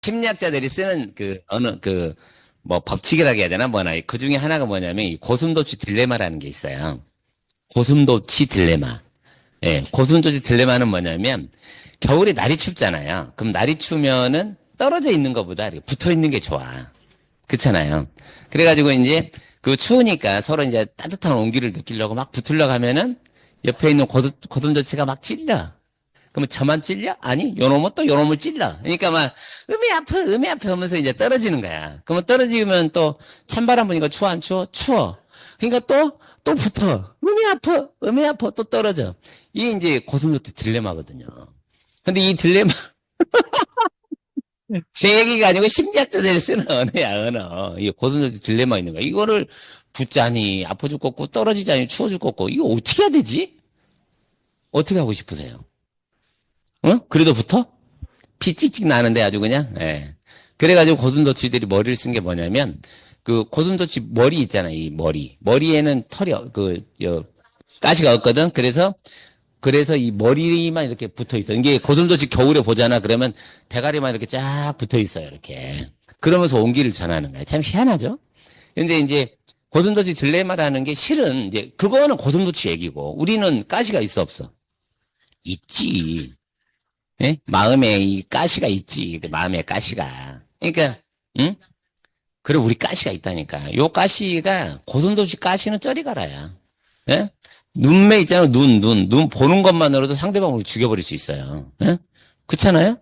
심리학자들이 쓰는 뭐 법칙이라고 해야 되나 뭐나 그 중에 하나가 뭐냐면 이 고슴도치 딜레마라는 게 있어요. 고슴도치 딜레마. 예, 고슴도치 딜레마는 뭐냐면 겨울에 날이 춥잖아요. 그럼 날이 추면은 떨어져 있는 것보다 이렇게 붙어 있는 게 좋아. 그렇잖아요. 그래가지고 이제 그 추우니까 서로 이제 따뜻한 온기를 느끼려고 막 붙으려고 하면은 옆에 있는 고슴도치가 막 찔려. 그러면 저만 찔려? 아니, 요놈은 또 요놈을 찔러. 그러니까 막, 음이 아파 하면서 이제 떨어지는 거야. 그러면 떨어지면 또 찬바람 부니까 추워, 안 추워? 추워. 그러니까 또 붙어. 음이 아파, 또 떨어져. 이게 이제 고슴도치 딜레마거든요. 근데 이 딜레마, 제 얘기가 아니고 심리학자들이 쓰는 언어야, 언어. 이 고슴도치 딜레마 있는 거야. 이거를 붙자니, 아파 죽겠고, 떨어지자니, 추워 죽겠고, 이거 어떻게 해야 되지? 어떻게 하고 싶으세요? 응? 그래도 붙어? 피 찍찍 나는데 아주 그냥, 예. 그래가지고 고슴도치들이 머리를 쓴 게 뭐냐면, 그 고슴도치 머리 있잖아요, 이 머리. 머리에는 털이, 가시가 없거든? 그래서 이 머리만 이렇게 붙어 있어. 이게 고슴도치 겨울에 보잖아. 그러면 대가리만 이렇게 쫙 붙어 있어요, 이렇게. 그러면서 온기를 전하는 거야. 참 희한하죠? 근데 이제 고슴도치 딜레마라는 게 실은 이제 그거는 고슴도치 얘기고, 우리는 가시가 있어, 없어? 있지. 예? 마음에 이 가시가 있지. 그 마음에 가시가. 그러니까, 응? 그래, 우리 가시가 있다니까. 요 가시가, 고슴도치 가시는 쩌리 가라야. 예? 눈매 있잖아, 눈 보는 것만으로도 상대방을 죽여버릴 수 있어요. 예? 그렇잖아요?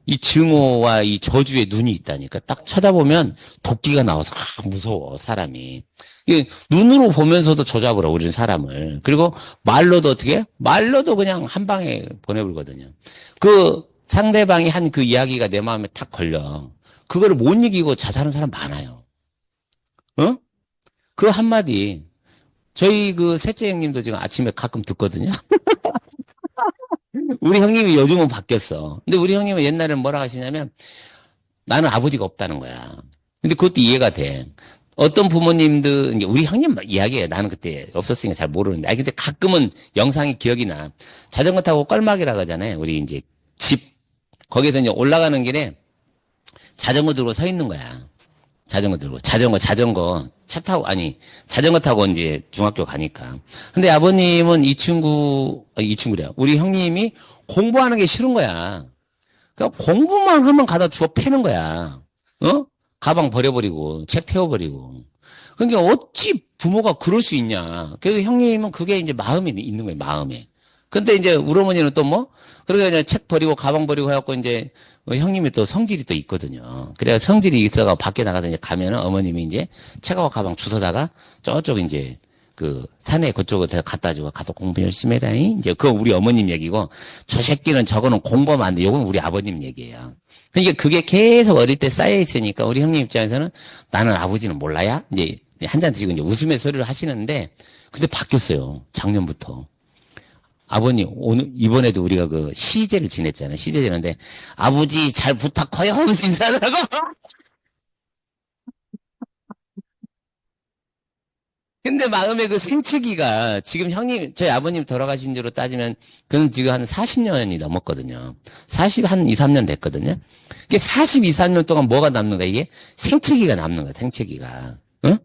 이 증오와 이 저주의 눈이 있다니까. 딱 쳐다보면 도끼가 나와서, 무서워, 사람이. 눈으로 보면서도 조잡으라, 우리는 사람을. 그리고 말로도 어떻게? 말로도 그냥 한 방에 보내버리거든요. 그 상대방이 한 그 이야기가 내 마음에 탁 걸려. 그거를 못 이기고 자살하는 사람 많아요. 어? 그 한마디. 저희 그 셋째 형님도 지금 아침에 가끔 듣거든요. 우리 형님이 요즘은 바뀌었어. 근데 우리 형님은 옛날에는 뭐라 하시냐면 나는 아버지가 없다는 거야. 근데 그것도 이해가 돼. 어떤 부모님들, 이제 우리 형님 이야기예요. 나는 그때 없었으니까 잘 모르는데. 아니, 근데 가끔은 영상이 기억이 나. 자전거 타고 껄막이라고 하잖아요. 우리 이제 집, 거기에서 이제 올라가는 길에 자전거 들고 서 있는 거야. 자전거 들고. 자전거. 차 타고, 아니, 자전거 타고 이제 중학교 가니까. 근데 아버님은 이 친구래요. 우리 형님이 공부하는 게 싫은 거야. 그러니까 공부만 하면 가다 주워 패는 거야. 어? 가방 버려버리고, 책 태워버리고. 그러니까 어찌 부모가 그럴 수 있냐. 그래서 형님은 그게 이제 마음이 있는 거예요, 마음에. 근데 이제 우리 어머니는 또 뭐? 그러니까 이제 책 버리고 가방 버리고 해갖고 이제 형님이 또 성질이 또 있거든요. 그래서 성질이 있어가 밖에 나가서 이제 가면은 어머님이 이제 책하고 가방 주워다가 저쪽 이제 그 산에 그쪽으로 갖다 주고 가서 공부 열심히 해라. 이제 그건 우리 어머님 얘기고 저 새끼는 저거는 공부하면 안 돼. 이건 우리 아버님 얘기예요. 그러니까 그게 계속 어릴 때 쌓여 있으니까 우리 형님 입장에서는 나는 아버지는 몰라야 이제 한 잔 드시고 이제 웃음의 소리를 하시는데 근데 바뀌었어요. 작년부터. 아버님, 이번에도 우리가 그 시제를 지냈잖아요. 시제 지냈는데, 아버지 잘 부탁해요 하면서 인사를 하고. 근데 마음의 그 생채기가 지금 형님, 저희 아버님 돌아가신 지로 따지면, 그는 지금 한 40년이 넘었거든요. 한 2, 3년 됐거든요. 이게 42, 3년 동안 뭐가 남는 거야, 이게? 생채기가 남는 거야, 생채기가. 응?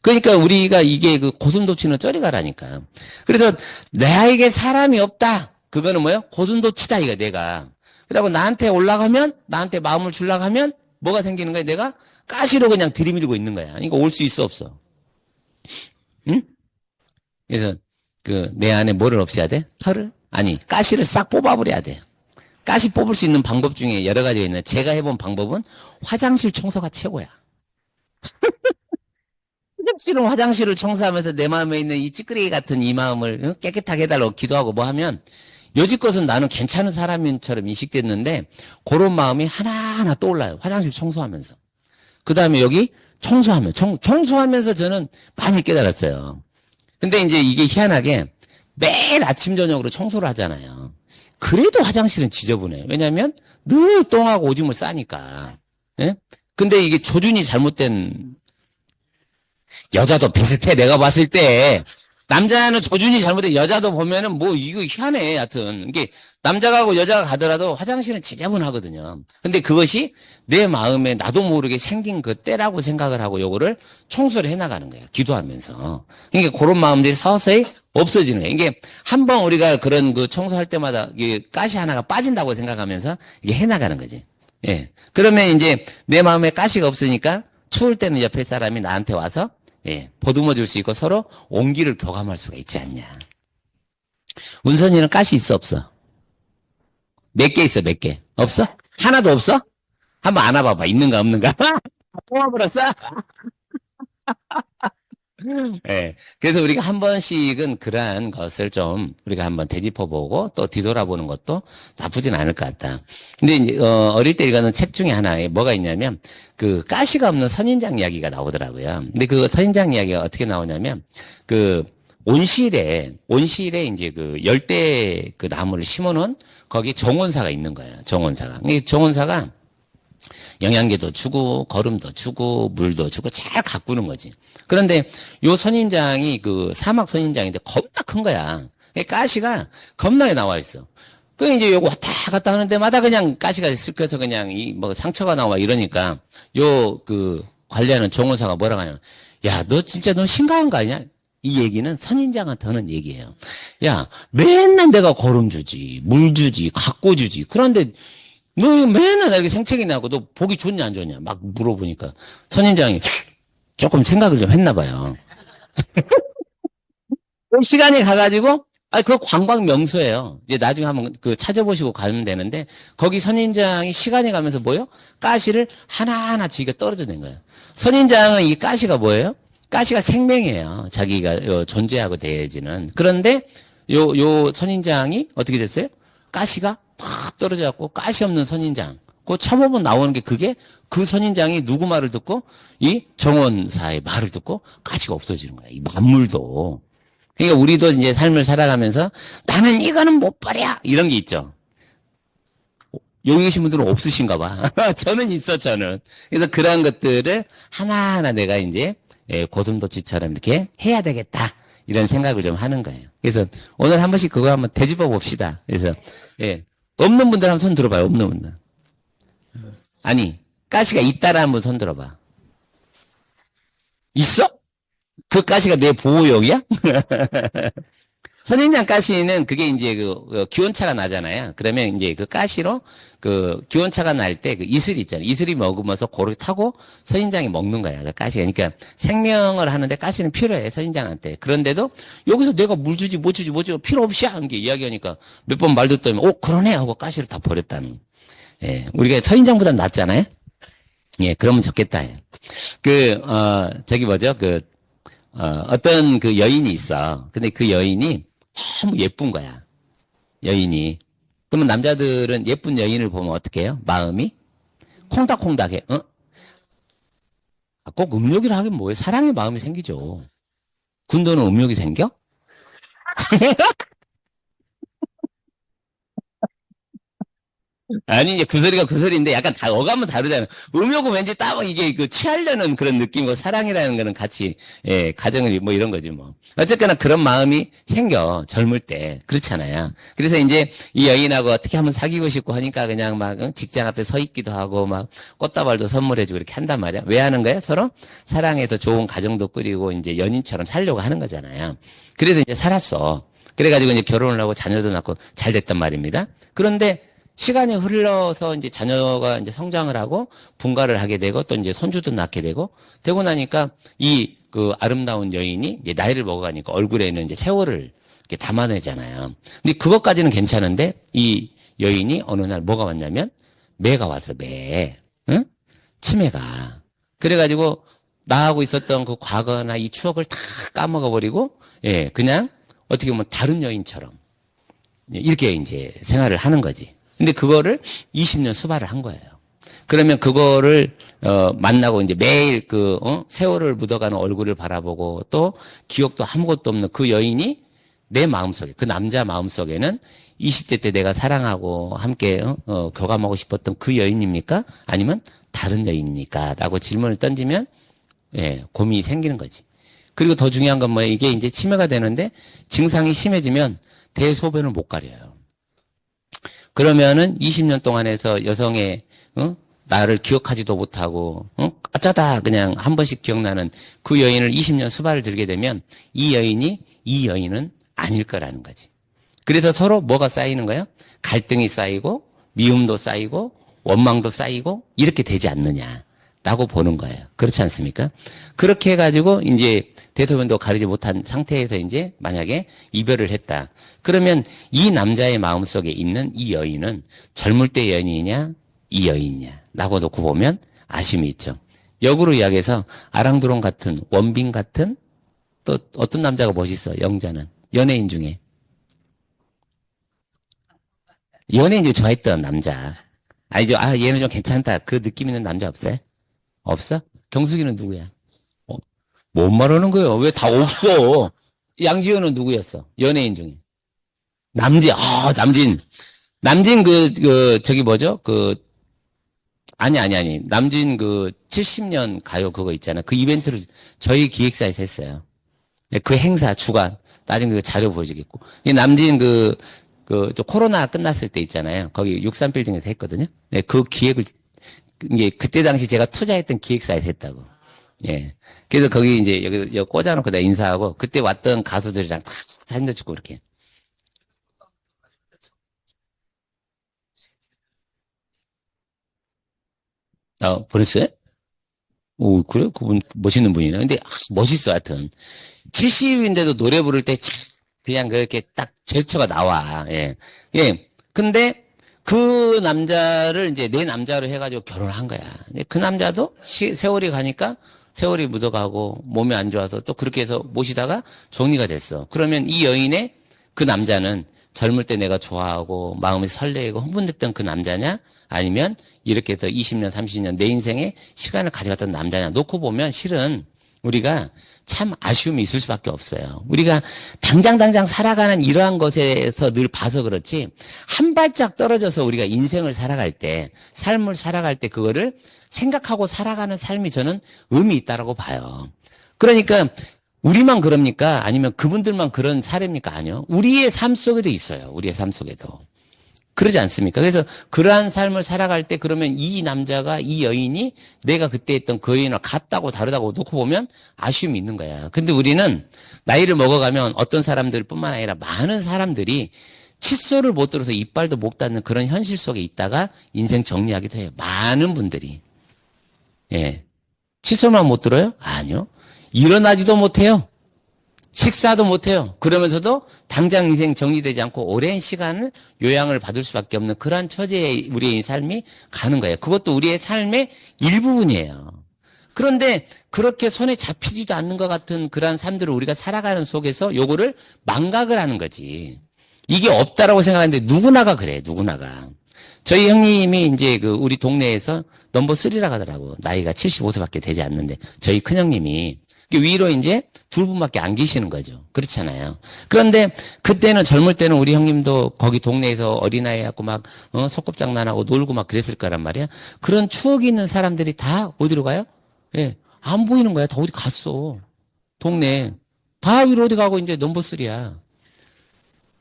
그러니까 우리가 이게 그 고슴도치는 저리 가라니까. 그래서 나에게 사람이 없다. 그거는 뭐예요? 고슴도치다, 이거 내가. 그러고 나한테 올라가면, 나한테 마음을 주려고 하면, 뭐가 생기는 거야? 내가 가시로 그냥 들이밀고 있는 거야. 그러니까 올 수 있어, 없어? 응? 그래서 그 내 안에 뭐를 없애야 돼? 털을? 아니, 가시를 싹 뽑아버려야 돼. 가시 뽑을 수 있는 방법 중에 여러 가지가 있는데 제가 해본 방법은 화장실 청소가 최고야. 실은 화장실을 청소하면서 내 마음에 있는 이 찌끄레기 같은 이 마음을 깨끗하게 해달라고 기도하고 뭐 하면 여지껏은 나는 괜찮은 사람처럼 인식됐는데 그런 마음이 하나하나 떠올라요. 화장실 청소하면서. 그 다음에 여기 청소하면서 저는 많이 깨달았어요. 근데 이제 이게 희한하게 매일 아침 저녁으로 청소를 하잖아요. 그래도 화장실은 지저분해요. 왜냐하면 늘 똥하고 오줌을 싸니까. 예? 근데 이게 조준이 잘못된 여자도 비슷해. 내가 봤을 때 남자는 조준이 잘못돼 여자도 보면은 뭐 이거 희한해. 하여튼 이게 남자가 하고 여자가 가더라도 화장실은 지저분하거든요. 근데 그것이 내 마음에 나도 모르게 생긴 그 때라고 생각을 하고 요거를 청소를 해나가는 거예요. 기도하면서. 그러니까 그런 마음들이 서서히 없어지는 거예요. 이게 한번 우리가 그런 그 청소할 때마다 이게 가시 하나가 빠진다고 생각하면서 이게 해나가는 거지. 예. 그러면 이제 내 마음에 가시가 없으니까 추울 때는 옆에 사람이 나한테 와서 예, 보듬어 줄 수 있고 서로 온기를 교감할 수가 있지 않냐. 운선이는 가시 있어, 없어? 몇 개 있어, 몇 개? 없어? 하나도 없어? 한번 안아봐봐. 있는가, 없는가? 뽑아버렸어? 예. 그래서 우리가 한 번씩은 그러한 것을 좀 우리가 한번 되짚어보고 또 뒤돌아보는 것도 나쁘진 않을 것 같다. 근데 이제, 어릴 때 읽었는 책 중에 하나에 뭐가 있냐면 그 가시가 없는 선인장 이야기가 나오더라고요. 근데 그 선인장 이야기가 어떻게 나오냐면 그 온실에 이제 그 열대 그 나무를 심어놓은 거기 정원사가 있는 거예요. 정원사가. 이 정원사가 영양제도 주고 거름도 주고 물도 주고 잘 가꾸는 거지. 그런데 요 선인장이 그 사막 선인장인데 겁나 큰 거야. 가시가 겁나게 나와 있어. 그 이제 요거 왔다 갔다 하는 데마다 그냥 가시가 슬켜서 그냥 이 뭐 상처가 나와 이러니까 요 그 관리하는 정원사가 뭐라고 하냐면 야, 너 진짜 너 심각한 거 아니냐? 이 얘기는 선인장한테 하는 얘기예요. 야, 맨날 내가 거름 주지, 물 주지, 가꿔 주지. 그런데 너 맨날 나 이렇게 생채기 나고 너 보기 좋냐 안 좋냐 막 물어보니까 선인장이 조금 생각을 좀 했나 봐요. 시간이 가가지고 그 관광 명소예요. 이제 나중에 한번 그 찾아보시고 가면 되는데 거기 선인장이 시간이 가면서 뭐요? 가시를 하나하나 지가 떨어져낸 거예요. 선인장은 이 가시가 뭐예요? 가시가 생명이에요. 자기가 존재하고 대해지는. 그런데 요 선인장이 어떻게 됐어요? 가시가 팍 떨어져갖고 가시 없는 선인장. 그 쳐보면 나오는 게 그게 그 선인장이 누구 말을 듣고 이 정원사의 말을 듣고 가시가 없어지는 거야. 이 만물도. 그러니까 우리도 이제 삶을 살아가면서 나는 이거는 못 버려 이런 게 있죠. 여기 계신 분들은 없으신가 봐. 저는 있어, 저는. 그래서 그러한 것들을 하나하나 내가 이제 고슴도치처럼 이렇게 해야 되겠다. 이런 생각을 좀 하는 거예요. 그래서 오늘 한 번씩 그거 한번 되짚어 봅시다. 그래서 예. 없는 분들 한번 손 들어봐요. 없는 분들. 아니, 가시가 있다라 한번 손 들어봐. 있어? 그 가시가 내 보호용이야? 선인장 가시는 그게 이제 그 기온차가 나잖아요. 그러면 이제 그 가시로 그 기온차가 날 때 그 이슬 있잖아요. 이슬이 먹으면서 고를 타고 선인장이 먹는 거야. 그 가시가. 그러니까 생명을 하는데 가시는 필요해. 선인장한테. 그런데도 여기서 내가 물 주지 못 주지 못 주지 필요 없이 하는 게 이야기하니까 몇 번 말 듣더니 그러네 하고 가시를 다 버렸다는. 예. 우리가 선인장보다 낫잖아요. 예. 그러면 좋겠다. 예. 저기 뭐죠? 어떤 그 여인이 있어. 근데 그 여인이 너무 예쁜 거야. 여인이. 그러면 남자들은 예쁜 여인을 보면 어떻게 해요? 마음이 콩닥콩닥해. 어? 꼭 음욕이라 하긴 뭐해. 사랑의 마음이 생기죠. 군도는 음욕이 생겨? 아니, 이제 그 소리가 그 소리인데 약간 다 어감은 다르잖아. 음욕은 왠지 딱 이게 그 취하려는 그런 느낌이고 사랑이라는 거는 같이, 예, 가정을 뭐 이런 거지 뭐. 어쨌거나 그런 마음이 생겨. 젊을 때. 그렇잖아요. 그래서 이제 이 여인하고 어떻게 하면 사귀고 싶고 하니까 그냥 막 직장 앞에 서 있기도 하고 막 꽃다발도 선물해주고 이렇게 한단 말이야. 왜 하는 거야? 서로 사랑해서 좋은 가정도 꾸리고 이제 연인처럼 살려고 하는 거잖아요. 그래서 이제 살았어. 그래가지고 이제 결혼을 하고 자녀도 낳고 잘 됐단 말입니다. 그런데 시간이 흘러서 이제 자녀가 이제 성장을 하고 분가를 하게 되고 또 이제 손주도 낳게 되고 나니까 이 그 아름다운 여인이 이제 나이를 먹어가니까 얼굴에는 이제 세월을 이렇게 담아내잖아요. 근데 그것까지는 괜찮은데 이 여인이 어느 날 뭐가 왔냐면 매가 왔어, 매. 응? 치매가. 그래가지고 나하고 있었던 그 과거나 이 추억을 다 까먹어버리고 예, 그냥 어떻게 보면 다른 여인처럼 이렇게 이제 생활을 하는 거지. 근데 그거를 20년 수발을 한 거예요. 그러면 그거를 만나고 이제 매일 세월을 묻어가는 얼굴을 바라보고 또 기억도 아무것도 없는 그 여인이 내 마음속에 그 남자 마음속에는 20대 때 내가 사랑하고 함께 교감하고 싶었던 그 여인입니까? 아니면 다른 여인입니까? 라고 질문을 던지면 예, 고민이 생기는 거지. 그리고 더 중요한 건 뭐예요? 이게 이제 치매가 되는데 증상이 심해지면 대소변을 못 가려요. 그러면은 20년 동안 해서 여성의 나를 기억하지도 못하고 어쩌다 그냥 한 번씩 기억나는 그 여인을 20년 수발을 들게 되면 이 여인이 이 여인은 아닐 거라는 거지. 그래서 서로 뭐가 쌓이는 거예요? 갈등이 쌓이고 미움도 쌓이고 원망도 쌓이고 이렇게 되지 않느냐라고 보는 거예요. 그렇지 않습니까? 그렇게 해가지고 이제 대소변도 가리지 못한 상태에서 이제 만약에 이별을 했다. 그러면 이 남자의 마음속에 있는 이 여인은 젊을 때 여인이냐 이 여인이냐 라고 놓고 보면 아쉬움이 있죠. 역으로 이야기해서 아랑드론 같은 원빈 같은 또 어떤 남자가 멋있어 영자는 연예인 중에 연예인 중에 좋아했던 남자 아니죠. 아 얘는 좀 괜찮다 그 느낌 있는 남자 없어요? 없어? 경숙이는 누구야? 뭔 말하는 거예요? 왜 다 없어? 양지현은 누구였어? 연예인 중에 남진 저기 뭐죠? 아니. 남진 70년 가요 그거 있잖아. 그 이벤트를 저희 기획사에서 했어요. 그 행사 주간. 나중에 그 자료 보여주겠고. 이 남진 저 코로나 끝났을 때 있잖아요. 거기 63빌딩에서 했거든요. 네, 그 기획을, 이게 그때 당시 제가 투자했던 기획사에서 했다고. 예. 그래서 거기 이제 여기 꽂아놓고 내가 인사하고 그때 왔던 가수들이랑 다 사진도 찍고 이렇게. 보냈어요? 오, 그래? 그분 멋있는 분이네. 근데 멋있어, 하여튼. 70인데도 노래 부를 때 참 그냥 그렇게 딱 제스처가 나와. 예. 예. 근데 그 남자를 이제 내 남자로 해가지고 결혼한 거야. 근데 그 남자도 세월이 가니까 세월이 묻어가고 몸이 안 좋아서 또 그렇게 해서 모시다가 정리가 됐어. 그러면 이 여인의 그 남자는 젊을 때 내가 좋아하고 마음이 설레고 흥분됐던 그 남자냐? 아니면 이렇게 해서 20년, 30년 내 인생에 시간을 가져갔던 남자냐? 놓고 보면 실은 우리가 참 아쉬움이 있을 수밖에 없어요. 우리가 당장 살아가는 이러한 것에서 늘 봐서 그렇지 한 발짝 떨어져서 우리가 인생을 살아갈 때 삶을 살아갈 때 그거를 생각하고 살아가는 삶이 저는 의미 있다라고 봐요. 그러니까 우리만 그럽니까? 아니면 그분들만 그런 사례입니까? 아니요. 우리의 삶 속에도 있어요. 우리의 삶 속에도. 그러지 않습니까? 그래서 그러한 삶을 살아갈 때 그러면 이 남자가 이 여인이 내가 그때 했던 그 여인을 같다고 다르다고 놓고 보면 아쉬움이 있는 거야. 근데 우리는 나이를 먹어가면 어떤 사람들뿐만 아니라 많은 사람들이 칫솔을 못 들어서 이빨도 못 닿는 그런 현실 속에 있다가 인생 정리하기도 해요. 많은 분들이. 예. 칫솔만 못 들어요? 아니요. 일어나지도 못해요. 식사도 못해요. 그러면서도 당장 인생 정리되지 않고 오랜 시간을 요양을 받을 수밖에 없는 그러한 처지에 우리의 삶이 가는 거예요. 그것도 우리의 삶의 일부분이에요. 그런데 그렇게 손에 잡히지도 않는 것 같은 그러한 삶들을 우리가 살아가는 속에서 요거를 망각을 하는 거지. 이게 없다라고 생각하는데 누구나가 그래, 누구나가. 저희 형님이 이제 우리 동네에서 넘버 3라고 하더라고. 나이가 75세밖에 되지 않는데 저희 큰형님이 위로 이제 두 분밖에 안 계시는 거죠. 그렇잖아요. 그런데 그때는 젊을 때는 우리 형님도 거기 동네에서 어린아이 갖고 막 소꿉장난하고 놀고 막 그랬을 거란 말이야. 그런 추억이 있는 사람들이 다 어디로 가요? 예, 안 보이는 거야. 다 어디 갔어. 동네 다 위로 어디 가고 이제 넘버 3야.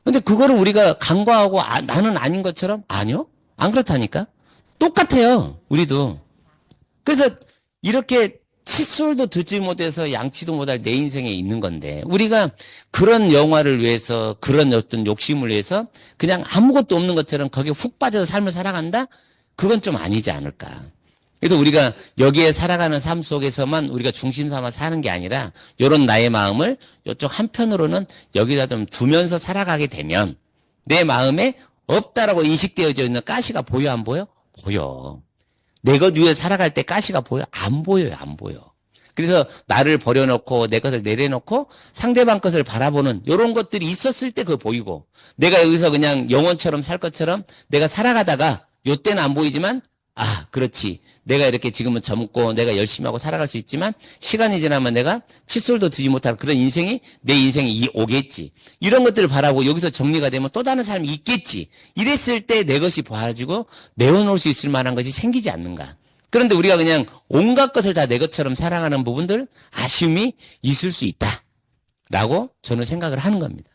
근데 그거를 우리가 간과하고 나는 아닌 것처럼 아니요? 안 그렇다니까. 똑같아요. 우리도. 그래서 이렇게 칫솔도 듣지 못해서 양치도 못할 내 인생에 있는 건데 우리가 그런 영화를 위해서 그런 어떤 욕심을 위해서 그냥 아무것도 없는 것처럼 거기에 훅 빠져서 삶을 살아간다? 그건 좀 아니지 않을까. 그래서 우리가 여기에 살아가는 삶 속에서만 우리가 중심 삼아 사는 게 아니라 이런 나의 마음을 이쪽 한편으로는 여기다 좀 두면서 살아가게 되면 내 마음에 없다라고 인식되어져 있는 가시가 보여 안 보여? 보여. 내 것 위에 살아갈 때 가시가 보여? 안 보여요, 안 보여. 그래서 나를 버려놓고 내 것을 내려놓고 상대방 것을 바라보는 이런 것들이 있었을 때 그거 보이고 내가 여기서 그냥 영혼처럼 살 것처럼 내가 살아가다가 요때는 안 보이지만 그렇지. 내가 이렇게 지금은 젊고 내가 열심히 하고 살아갈 수 있지만 시간이 지나면 내가 칫솔도 드지 못할 그런 인생이 내 인생이 오겠지. 이런 것들을 바라보고 여기서 정리가 되면 또 다른 삶이 있겠지. 이랬을 때 내 것이 보아지고 내어놓을 수 있을 만한 것이 생기지 않는가. 그런데 우리가 그냥 온갖 것을 다 내 것처럼 사랑하는 부분들, 아쉬움이 있을 수 있다라고 저는 생각을 하는 겁니다.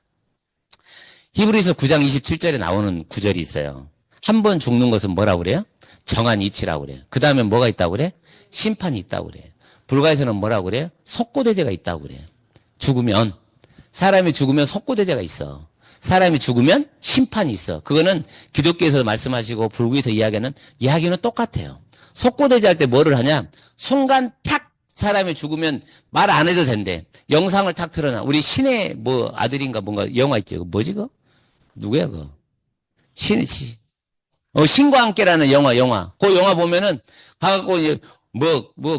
히브리서 9장 27절에 나오는 구절이 있어요. 한 번 죽는 것은 뭐라고 그래요? 정한 이치라고 그래요. 그 다음에 뭐가 있다고 그래? 심판이 있다고 그래요. 불가에서는 뭐라고 그래요? 속고대제가 있다고 그래요. 사람이 죽으면 속고대제가 있어. 사람이 죽으면 심판이 있어. 그거는 기독교에서 말씀하시고 불교에서 이야기는 똑같아요. 속고대제 할 때 뭐를 하냐? 순간 탁 사람이 죽으면 말 안 해도 된대. 영상을 탁 틀어놔. 우리 신의 뭐 아들인가 뭔가 영화 있지. 뭐지 그거? 누구야 그거? 신과 함께라는 영화. 그 영화 보면은 가갖고 이제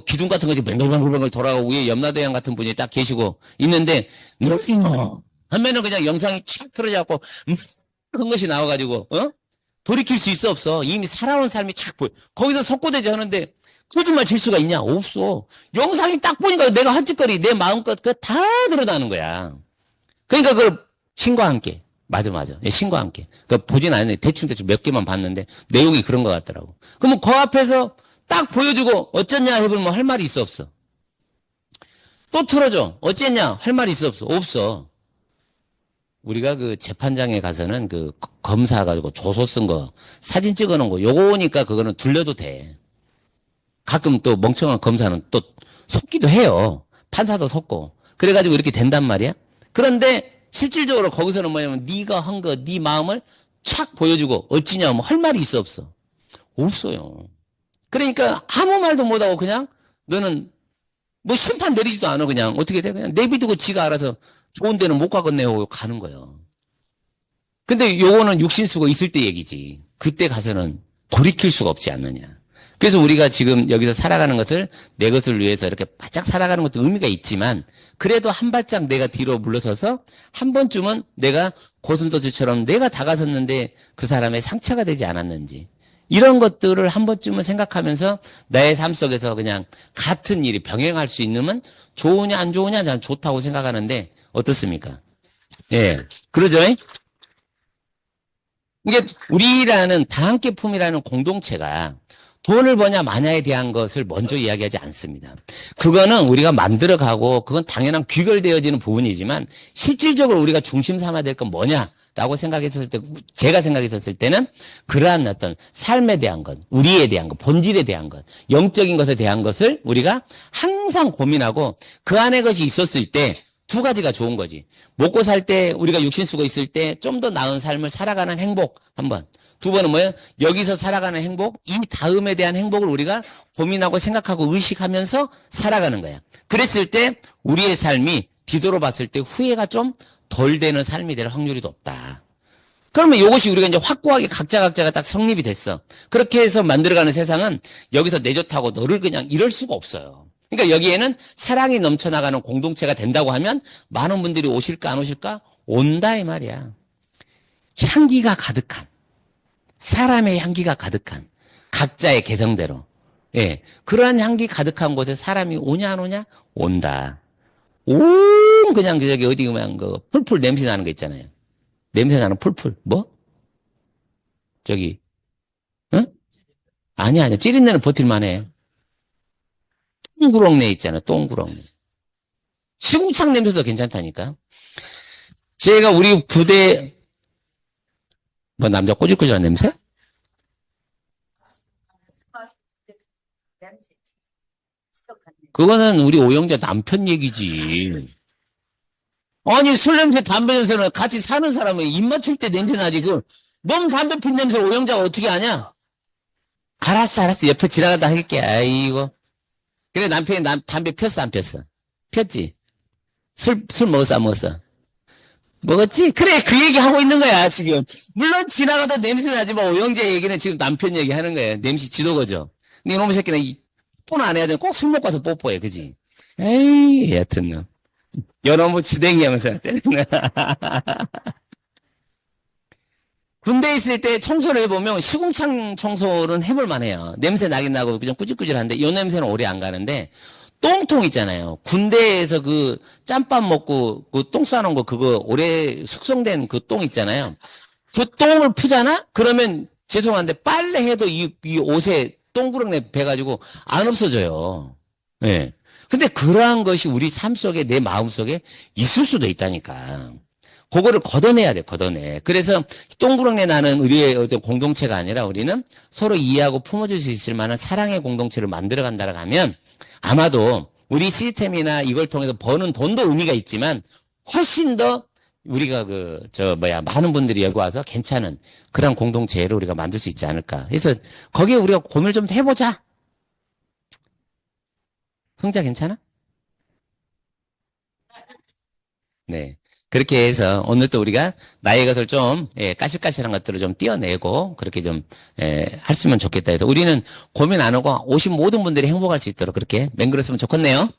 기둥 같은 거지 뱅글뱅글 돌아가고 위에 염라대왕 같은 분이 딱 계시고 있는데 하면은 그냥 영상이 촥 틀어져갖고 큰 것이 나와가지고 돌이킬 수 있어 없어? 이미 살아온 삶이 촥 보여. 거기서 속고대제 하는데 거짓말 칠 수가 있냐? 없어. 영상이 딱 보니까 내가 한 짓거리 내 마음껏 그거 다 드러나는 거야. 그러니까 그걸 신과 함께. 맞아. 예, 신과 함께. 보진 않았는데 대충 몇 개만 봤는데 내용이 그런 것 같더라고. 그러면 그 앞에서 딱 보여주고 어쩌냐 해보면 할 말이 있어 없어? 또 틀어줘. 어쨌냐 할 말이 있어 없어? 없어. 우리가 그 재판장에 가서는 그 검사 가지고 조서 쓴 거 사진 찍어 놓은 거 요거니까 그거는 둘려도 돼. 가끔 또 멍청한 검사는 또 속기도 해요. 판사도 속고. 그래가지고 이렇게 된단 말이야. 그런데 실질적으로 거기서는 뭐냐면 네가 한 거, 네 마음을 착 보여주고 어찌냐 뭐 할 말이 있어 없어? 없어요. 그러니까 아무 말도 못하고 그냥 너는 뭐 심판 내리지도 않아. 그냥 어떻게 돼? 그냥 내비두고 지가 알아서 좋은 데는 못 가겠네요 가는 거예요. 근데 요거는 육신수가 있을 때 얘기지. 그때 가서는 돌이킬 수가 없지 않느냐. 그래서 우리가 지금 여기서 살아가는 것을 내 것을 위해서 이렇게 바짝 살아가는 것도 의미가 있지만 그래도 한 발짝 내가 뒤로 물러서서 한 번쯤은 내가 고슴도치처럼 내가 다가섰는데 그 사람의 상처가 되지 않았는지 이런 것들을 한 번쯤은 생각하면서 나의 삶 속에서 그냥 같은 일이 병행할 수 있으면 좋으냐 안 좋으냐 난 좋다고 생각하는데 어떻습니까? 예, 그러죠? 이게 우리라는 다함께품이라는 공동체가 돈을 버냐 마냐에 대한 것을 먼저 이야기하지 않습니다. 그거는 우리가 만들어가고 그건 당연한 귀결되어지는 부분이지만 실질적으로 우리가 중심 삼아야 될 건 뭐냐라고 생각했을 때 제가 생각했었을 때는 그러한 어떤 삶에 대한 것, 우리에 대한 것, 본질에 대한 것, 영적인 것에 대한 것을 우리가 항상 고민하고 그 안에 것이 있었을 때 두 가지가 좋은 거지. 먹고 살 때 우리가 육신수가 있을 때 좀 더 나은 삶을 살아가는 행복 한 번. 두 번은 뭐예요? 여기서 살아가는 행복, 이 다음에 대한 행복을 우리가 고민하고 생각하고 의식하면서 살아가는 거야. 그랬을 때 우리의 삶이 뒤돌아봤을 때 후회가 좀 덜 되는 삶이 될 확률이 높다. 그러면 이것이 우리가 이제 확고하게 각자가 딱 성립이 됐어. 그렇게 해서 만들어가는 세상은 여기서 내 좋다고 너를 그냥 이럴 수가 없어요. 그러니까 여기에는 사랑이 넘쳐나가는 공동체가 된다고 하면 많은 분들이 오실까 안 오실까? 온다 이 말이야. 향기가 가득한. 사람의 향기가 가득한 각자의 개성대로 그러한 향기 가득한 곳에 사람이 오냐 안 오냐? 온다. 온 그냥 저기 어디 그냥 그 풀풀 냄새 나는 거 있잖아요. 냄새 나는 풀풀 뭐? 저기 응? 아니야 찌린내는 버틸만해. 똥구렁내 있잖아 똥구렁내. 시궁창 냄새도 괜찮다니까. 제가 우리 부대 뭐 남자 꼬질꼬질한 냄새? 그거는 우리 오영자 남편 얘기지. 아니 술 냄새 담배 냄새는 같이 사는 사람은 입 맞출 때 냄새 나지. 넌 담배 핀 냄새 오영자가 어떻게 아냐? 알았어 옆에 지나가다 할게. 아이고. 그래 남편이 담배 폈어 안 폈어? 폈지. 술 먹었어 안 먹었어? 먹었지? 그래, 그 얘기 하고 있는 거야, 지금. 물론 지나가다 냄새 나지만 오영재 얘기는 지금 남편 얘기 하는 거예요. 냄새 지도거죠. 근데 이놈의 새끼는 뽀뽀는 안 해야 돼. 꼭 술 먹고 와서 뽀뽀해, 그지? 에이, 여튼, 너. 여러분 주댕이 하면서 때리는 군대에 있을 때 청소를 해보면 시궁창 청소는 해볼 만해요. 냄새 나긴 나고 그냥 꾸질꾸질한데 이 냄새는 오래 안 가는데 똥통 있잖아요. 군대에서 그 짬밥 먹고 그 똥 싸놓은 거 그거 오래 숙성된 그 똥 있잖아요. 그 똥을 푸잖아? 그러면 죄송한데 빨래해도 이 옷에 똥구렁 배가지고 안 없어져요. 예. 근데 그러한 것이 우리 삶 속에, 내 마음 속에 있을 수도 있다니까. 그거를 걷어내야 돼, 걷어내. 그래서 똥구렁내 나는 우리의 어떤 공동체가 아니라 우리는 서로 이해하고 품어줄 수 있을 만한 사랑의 공동체를 만들어 간다고 하면 아마도 우리 시스템이나 이걸 통해서 버는 돈도 의미가 있지만 훨씬 더 우리가 많은 분들이 여기 와서 괜찮은 그런 공동체를 우리가 만들 수 있지 않을까. 그래서 거기에 우리가 고민을 좀 해보자. 흥자 괜찮아? 네. 그렇게 해서 오늘 또 우리가 나의 것을 좀, 까실까실한 것들을 좀 띄어내고 그렇게 좀, 했으면 좋겠다 해서 우리는 고민 안 하고 오신 모든 분들이 행복할 수 있도록 그렇게 맹글었으면 좋겠네요.